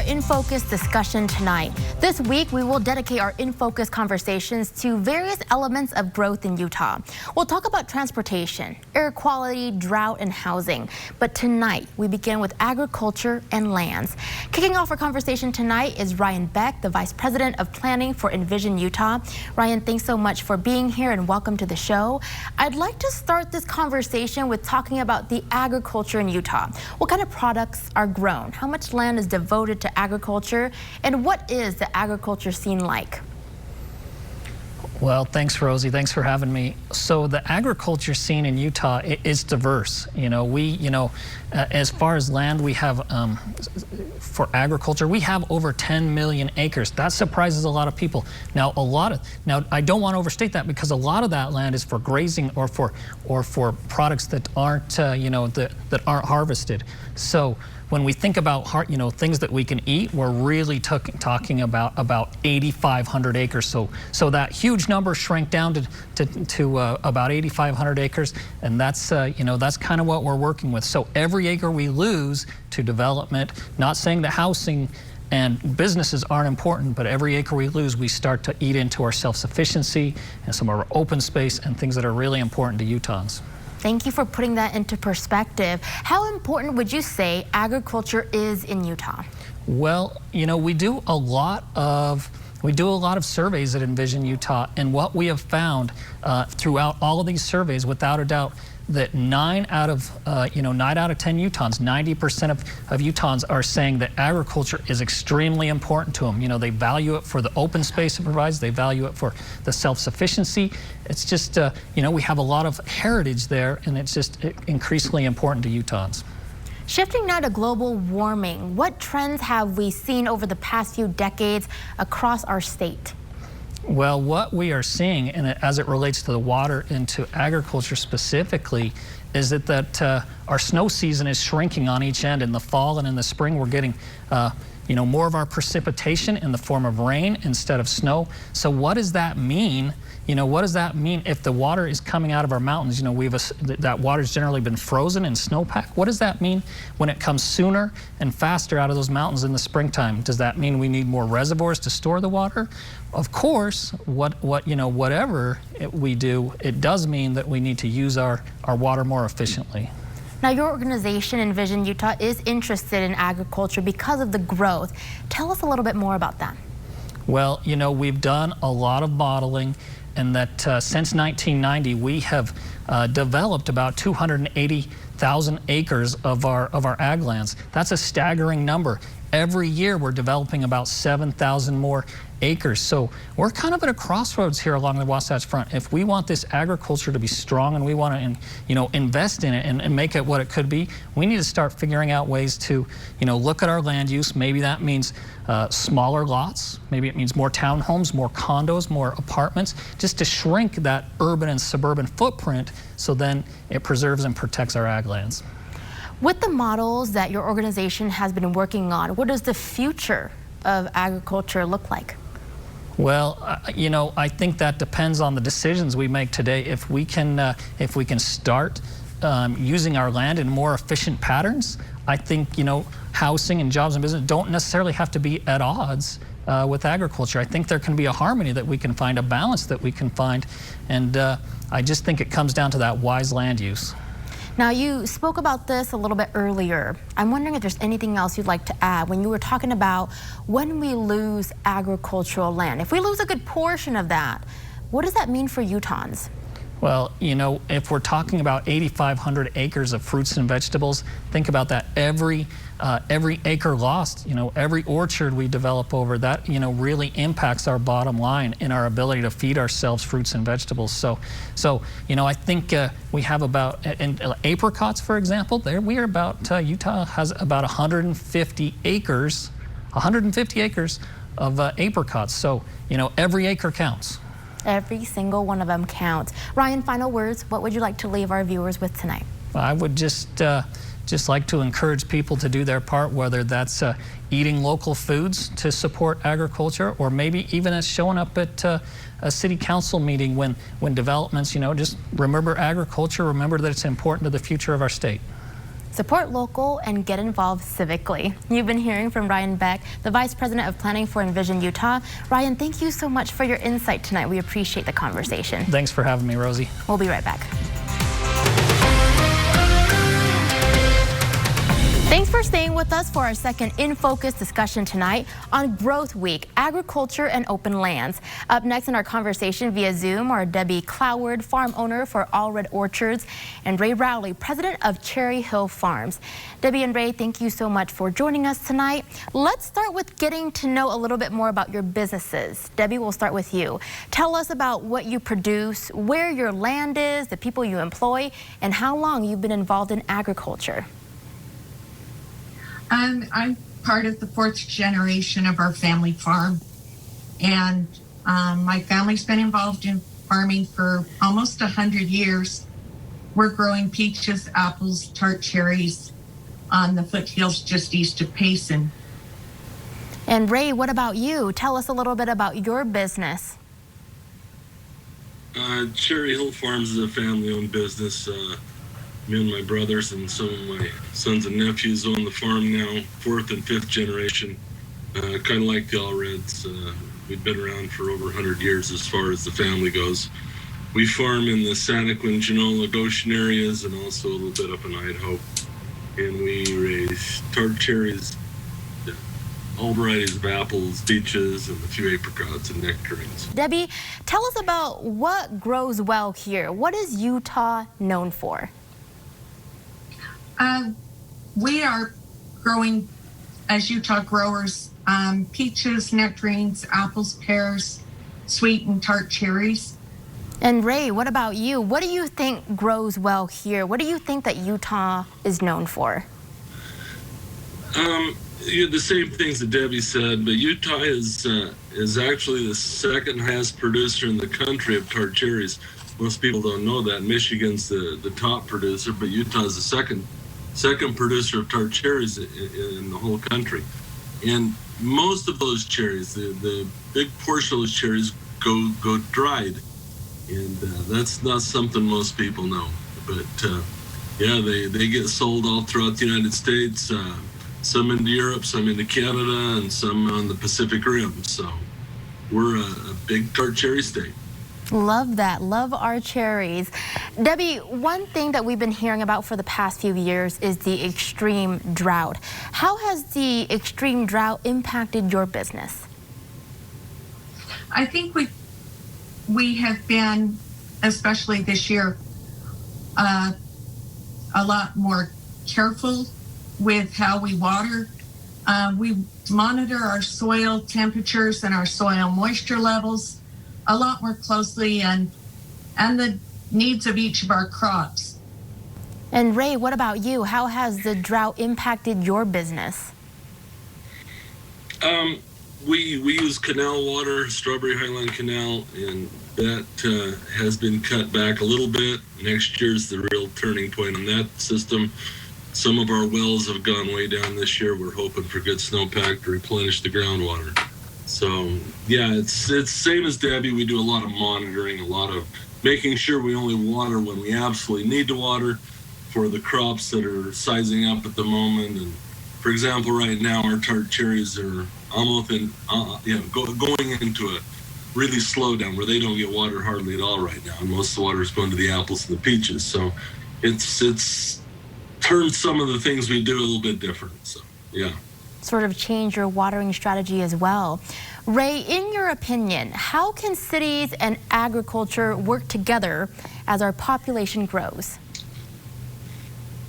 our In Focus discussion tonight. This week, we will dedicate our In Focus conversations to various elements of growth in Utah. We'll talk about transportation, air quality, drought, and housing. But tonight, we begin with agriculture and lands. Kicking off our conversation tonight is Ryan Beck, the Vice President of Planning for Envision Utah. Ryan, thanks so much for being here and welcome to the show. I'd like to start this conversation with talking about the agriculture in Utah. What kind of products are grown? How much land is devoted to agriculture? And what is the agriculture scene like? Well, thanks, Rosie. Thanks for having me. So the agriculture scene in Utah is diverse. As far as land, we have for agriculture, we have over 10 million acres. That surprises a lot of people. Now, I don't want to overstate that because a lot of that land is for grazing or for products that aren't that aren't harvested. So when we think about things that we can eat, we're really talking about 8,500 acres. So that huge number shrank down to about 8,500 acres, and that's kind of what we're working with. So every acre we lose to development, not saying that housing and businesses aren't important, but every acre we lose, we start to eat into our self-sufficiency and some of our open space and things that are really important to Utahns. Thank you for putting that into perspective. How important would you say agriculture is in Utah? Well, we do a lot of surveys at Envision Utah, and what we have found throughout all of these surveys, without a doubt, that 9 out of 10 Utahns, 90% of Utahns are saying that agriculture is extremely important to them. They value it for the open space it provides. They value it for the self-sufficiency. It's just, we have a lot of heritage there, and it's just increasingly important to Utahns. Shifting now to global warming, what trends have we seen over the past few decades across our state? Well, what we are seeing, and as it relates to the water and to agriculture specifically, is that our snow season is shrinking on each end. In the fall and in the spring, we're getting more of our precipitation in the form of rain instead of snow. So what does that mean? What does that mean if the water is coming out of our mountains? That water's generally been frozen in snowpack. What does that mean when it comes sooner and faster out of those mountains in the springtime? Does that mean we need more reservoirs to store the water? Of course, whatever we do, it does mean that we need to use our water more efficiently. Now, your organization, Envision Utah, is interested in agriculture because of the growth. Tell us a little bit more about that. Well, we've done a lot of modeling, and that since 1990, we have developed about 280,000 acres of our ag lands. That's a staggering number. Every year, we're developing about 7,000 more acres. So we're kind of at a crossroads here along the Wasatch Front. If we want this agriculture to be strong and we want to, invest in it and make it what it could be, we need to start figuring out ways to, look at our land use. Maybe that means smaller lots. Maybe it means more townhomes, more condos, more apartments, just to shrink that urban and suburban footprint so then it preserves and protects our ag lands. With the models that your organization has been working on, what does the future of agriculture look like? Well, I think that depends on the decisions we make today. If we can start using our land in more efficient patterns, I think housing and jobs and business don't necessarily have to be at odds with agriculture. I think there can be a harmony that we can find, a balance that we can find, and I just think it comes down to that wise land use. Now, you spoke about this a little bit earlier. I'm wondering if there's anything else you'd like to add when you were talking about when we lose agricultural land. If we lose a good portion of that, what does that mean for Utahns? Well, if we're talking about 8,500 acres of fruits and vegetables, think about that. Every acre lost, every orchard we develop over that, really impacts our bottom line in our ability to feed ourselves fruits and vegetables. So I think we have about, in apricots, for example, Utah has about 150 acres of apricots. So, every acre counts. Every single one of them counts. Ryan, final words. What would you like to leave our viewers with tonight? I would just like to encourage people to do their part, whether that's eating local foods to support agriculture, or maybe even as showing up at a city council meeting when developments, just remember agriculture, remember that it's important to the future of our state. Support local and get involved civically. You've been hearing from Ryan Beck, the Vice President of Planning for Envision Utah. Ryan, thank you so much for your insight tonight. We appreciate the conversation. Thanks for having me, Rosie. We'll be right back. Thanks for staying with us for our second In Focus discussion tonight on Growth Week, Agriculture and Open Lands. Up next in our conversation via Zoom are Debbie Cloward, farm owner for All Red Orchards, and Ray Rowley, president of Cherry Hill Farms. Debbie and Ray, thank you so much for joining us tonight. Let's start with getting to know a little bit more about your businesses. Debbie, we'll start with you. Tell us about what you produce, where your land is, the people you employ, and how long you've been involved in agriculture. I'm part of the fourth generation of our family farm, and my family's been involved in farming for almost 100 years. We're growing peaches, apples, tart cherries on the foothills just east of Payson. And Ray, what about you? Tell us a little bit about your business. Cherry Hill Farms is a family-owned business. Me and my brothers and some of my sons and nephews own the farm now, fourth and fifth generation. Kind of like the All Reds. We've been around for over 100 years as far as the family goes. We farm in the Santaquin, Genola, Goshen areas, and also a little bit up in Idaho. And we raise tart cherries, all varieties of apples, peaches, and a few apricots and nectarines. Debbie, tell us about what grows well here. What is Utah known for? We are growing, as Utah growers, peaches, nectarines, apples, pears, sweet and tart cherries. And Ray, what about you? What do you think grows well here? What do you think that Utah is known for? The same things that Debbie said, but Utah is actually the second highest producer in the country of tart cherries. Most people don't know that. Michigan's the top producer, but Utah is the second producer of tart cherries in the whole country. And most of those cherries, the big portion of those cherries go dried. And that's not something most people know. But yeah, they get sold all throughout the United States, some into Europe, some into Canada, and some on the Pacific Rim. So we're a big tart cherry state. Love that. Love our cherries. Debbie, one thing that we've been hearing about for the past few years is the extreme drought. How has the extreme drought impacted your business? I think we have been, especially this year, a lot more careful with how we water. We monitor our soil temperatures and our soil moisture levels a lot more closely, and the needs of each of our crops. And Ray, what about you? How has the drought impacted your business? We use canal water, Strawberry Highline Canal, and that has been cut back a little bit. Next year's the real turning point on that system. Some of our wells have gone way down this year. We're hoping for good snowpack to replenish the groundwater. So yeah, it's same as Debbie. We do a lot of monitoring, a lot of making sure we only water when we absolutely need to water for the crops that are sizing up at the moment. And for example, right now our tart cherries are almost going into a really slow down where they don't get water hardly at all right now. And most of the water is going to the apples and the peaches. So it's turned some of the things we do a little bit different. So yeah. Sort of change your watering strategy as well. Ray, in your opinion, how can cities and agriculture work together as our population grows?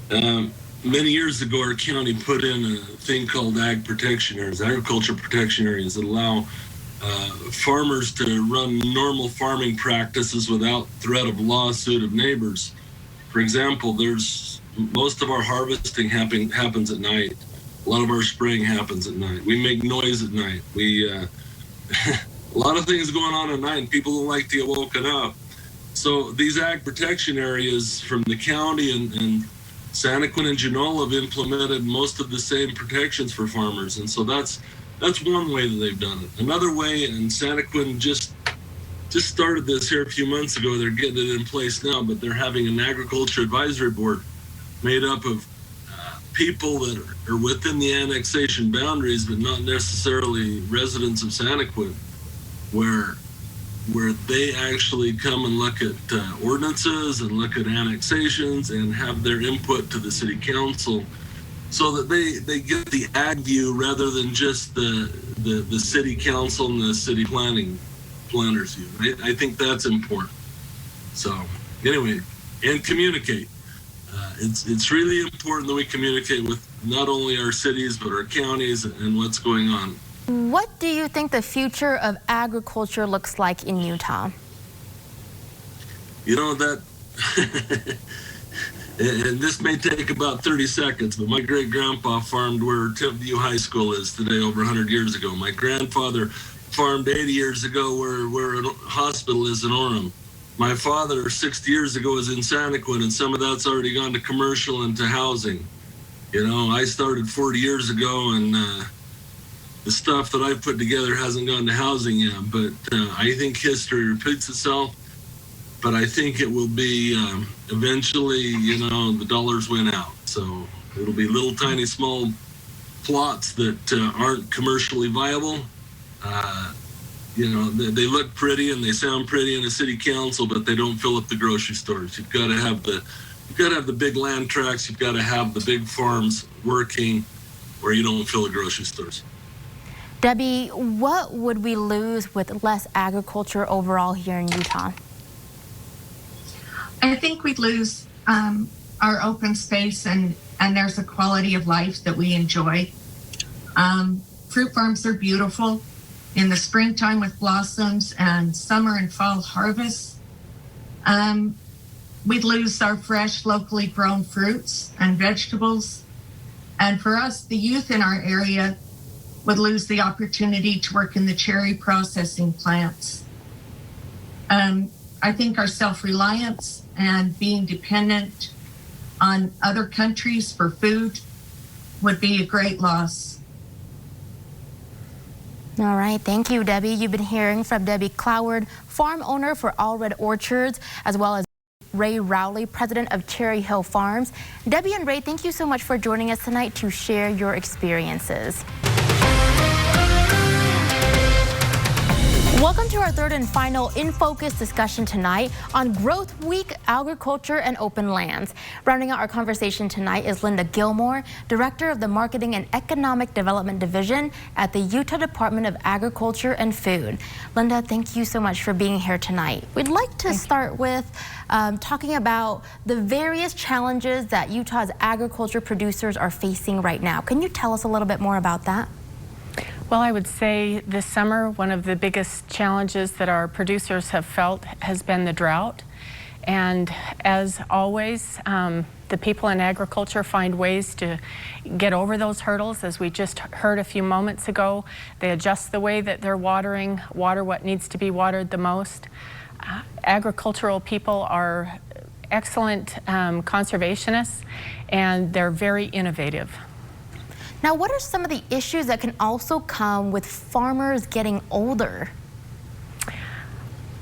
Many years ago, our county put in a thing called agriculture protection areas that allow farmers to run normal farming practices without threat of lawsuit of neighbors. For example, most of our harvesting happens at night. A lot of our spraying happens at night. We make noise at night. A lot of things going on at night, and people don't like to get woken up. So these ag protection areas from the county and Santaquin and Genola have implemented most of the same protections for farmers, and so that's one way that they've done it. Another way, and Santaquin just started this here a few months ago. They're getting it in place now, but they're having an agriculture advisory board made up of people that are within the annexation boundaries, but not necessarily residents of Santaquin, where they actually come and look at ordinances and look at annexations and have their input to the city council, so that they get the ag view rather than just the city council and the city planners view. I think that's important. So anyway, and communicate. It's really important that we communicate with not only our cities but our counties and what's going on. What do you think the future of agriculture looks like in Utah? You know, that, and this may take about 30 seconds, but my great-grandpa farmed where Timpview High School is today over 100 years ago. My grandfather farmed 80 years ago where a hospital is in Orem. My father 60 years ago was in Santaquin, and some of that's already gone to commercial and to housing. You know, I started 40 years ago, and the stuff that I've put together hasn't gone to housing yet, but I think history repeats itself. But I think it will be eventually, you know, the dollars win out. So it'll be little tiny small plots that aren't commercially viable. You know, they look pretty and they sound pretty in a city council, but they don't fill up the grocery stores. You've got to have the big land tracts. You've got to have the big farms working where you don't fill the grocery stores. Debbie, what would we lose with less agriculture overall here in Utah? I think we'd lose our open space, and there's a quality of life that we enjoy. Fruit farms are beautiful in the springtime with blossoms and summer and fall harvests. We'd lose our fresh, locally grown fruits and vegetables. And for us, the youth in our area would lose the opportunity to work in the cherry processing plants. I think our self-reliance and being dependent on other countries for food would be a great loss. All right, thank you, Debbie. You've been hearing from Debbie Cloward, farm owner for All Red Orchards, as well as Ray Rowley, president of Cherry Hill Farms. Debbie and Ray, thank you so much for joining us tonight to share your experiences. Welcome to our third and final In Focus discussion tonight on Growth Week, Agriculture, and Open Lands. Rounding out our conversation tonight is Linda Gilmore, Director of the Marketing and Economic Development Division at the Utah Department of Agriculture and Food. Linda, thank you so much for being here tonight. We'd like to start with talking about the various challenges that Utah's agriculture producers are facing right now. Can you tell us a little bit more about that? Well, I would say this summer, one of the biggest challenges that our producers have felt has been the drought. And as always, the people in agriculture find ways to get over those hurdles. As we just heard a few moments ago, they adjust the way that they're water what needs to be watered the most. Agricultural people are excellent conservationists, and they're very innovative. Now, what are some of the issues that can also come with farmers getting older?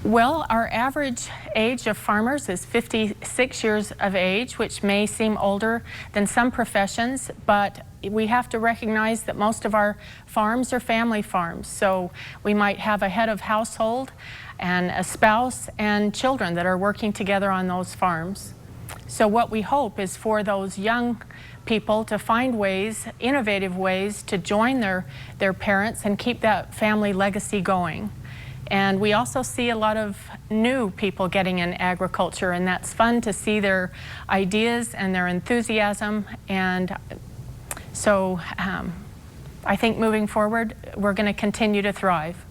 Well, our average age of farmers is 56 years of age, which may seem older than some professions, but we have to recognize that most of our farms are family farms. So we might have a head of household and a spouse and children that are working together on those farms. So what we hope is for those young people to find ways, innovative ways, to join their parents and keep that family legacy going. And we also see a lot of new people getting in agriculture, and that's fun to see their ideas and their enthusiasm. And so I think moving forward, we're going to continue to thrive.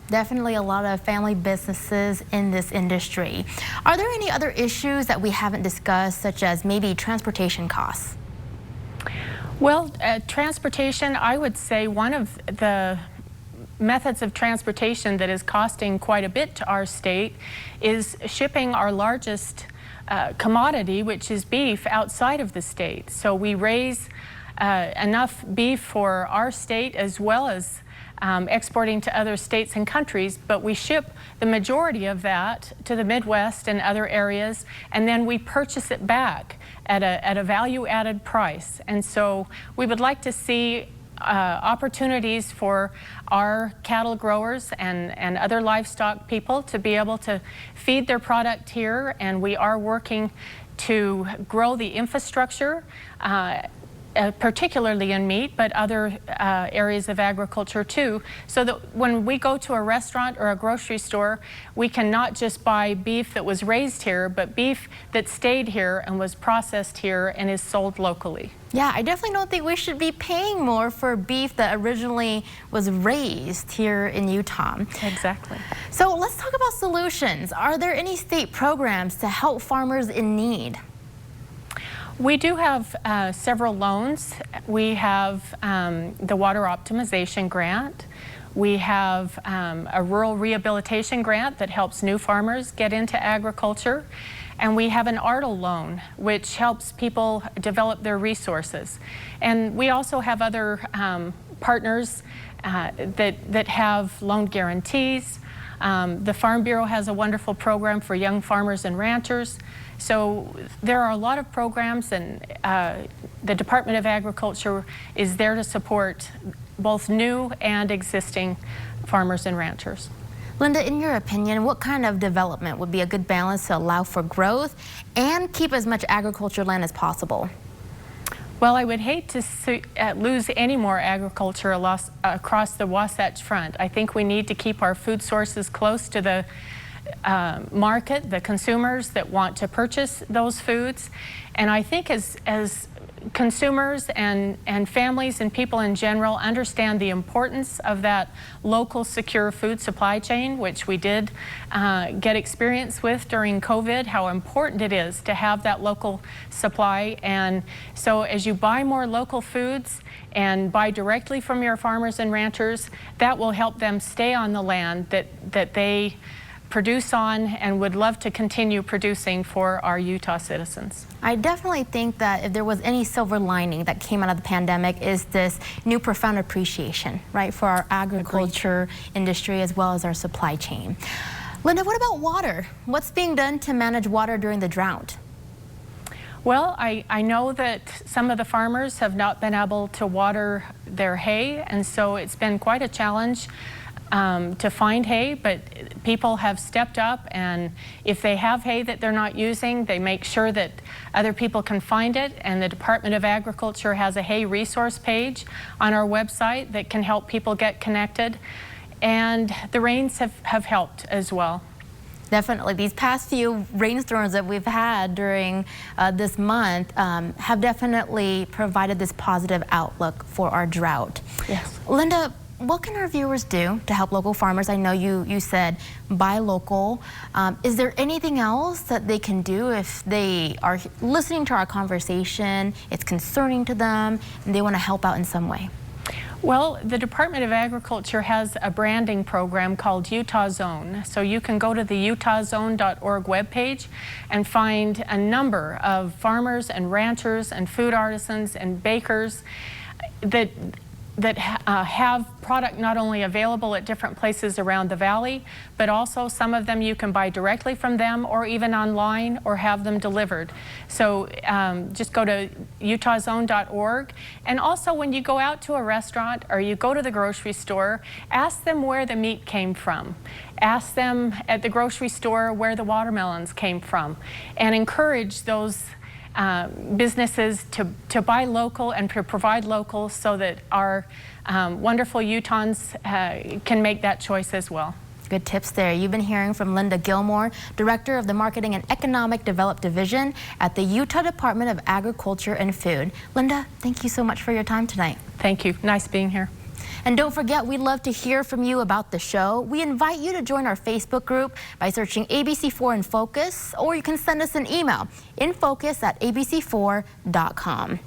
Definitely a lot of family businesses in this industry. Are there any other issues that we haven't discussed, such as maybe transportation costs? Well, transportation, I would say one of the methods of transportation that is costing quite a bit to our state is shipping our largest commodity, which is beef, outside of the state. So we raise enough beef for our state as well as exporting to other states and countries, but we ship the majority of that to the Midwest and other areas, and then we purchase it back at a value-added price. And so we would like to see opportunities for our cattle growers and other livestock people to be able to feed their product here, and we are working to grow the infrastructure, particularly in meat, but other areas of agriculture too, so that when we go to a restaurant or a grocery store, we can not just buy beef that was raised here, but beef that stayed here and was processed here and is sold locally. Yeah, I definitely don't think we should be paying more for beef that originally was raised here in Utah. Exactly. So let's talk about solutions. Are there any state programs to help farmers in need? We do have several loans. We have the Water Optimization Grant. We have a Rural Rehabilitation Grant that helps new farmers get into agriculture. And we have an ARTL loan, which helps people develop their resources. And we also have other partners that have loan guarantees. The Farm Bureau has a wonderful program for young farmers and ranchers. So there are a lot of programs, and the Department of Agriculture is there to support both new and existing farmers and ranchers. Linda, in your opinion, what kind of development would be a good balance to allow for growth and keep as much agriculture land as possible? Well, I would hate to lose any more agriculture across the Wasatch Front. I think we need to keep our food sources close to the market, the consumers that want to purchase those foods. And I think as consumers and families and people in general understand the importance of that local secure food supply chain, which we did get experience with during COVID, how important it is to have that local supply. And so as you buy more local foods and buy directly from your farmers and ranchers, that will help them stay on the land that they produce on and would love to continue producing for our Utah citizens. I definitely think that if there was any silver lining that came out of the pandemic is this new profound appreciation, right, for our agriculture industry as well as our supply chain. Linda, what about water? What's being done to manage water during the drought? Well, I know that some of the farmers have not been able to water their hay, and so it's been quite a challenge to find hay, but people have stepped up, and if they have hay that they're not using, they make sure that other people can find it, and the Department of Agriculture has a hay resource page on our website that can help people get connected, and the rains have helped as well. Definitely. These past few rainstorms that we've had during this month have definitely provided this positive outlook for our drought. Yes. Linda, what can our viewers do to help local farmers? I know you said buy local. Is there anything else that they can do if they are listening to our conversation, it's concerning to them, and they want to help out in some way? Well, the Department of Agriculture has a branding program called Utah Zone. So you can go to the utahzone.org webpage and find a number of farmers and ranchers and food artisans and bakers that have product not only available at different places around the valley, but also some of them you can buy directly from them or even online or have them delivered. So just go to utahzone.org. And also when you go out to a restaurant or you go to the grocery store, ask them where the meat came from. Ask them at the grocery store where the watermelons came from, and encourage those businesses to buy local and to provide local so that our wonderful Utahns can make that choice as well. Good tips there. You've been hearing from Linda Gilmore, Director of the Marketing and Economic Development Division at the Utah Department of Agriculture and Food. Linda, thank you so much for your time tonight. Thank you. Nice being here. And don't forget, we'd love to hear from you about the show. We invite you to join our Facebook group by searching ABC4 In Focus, or you can send us an email, infocus@abc4.com.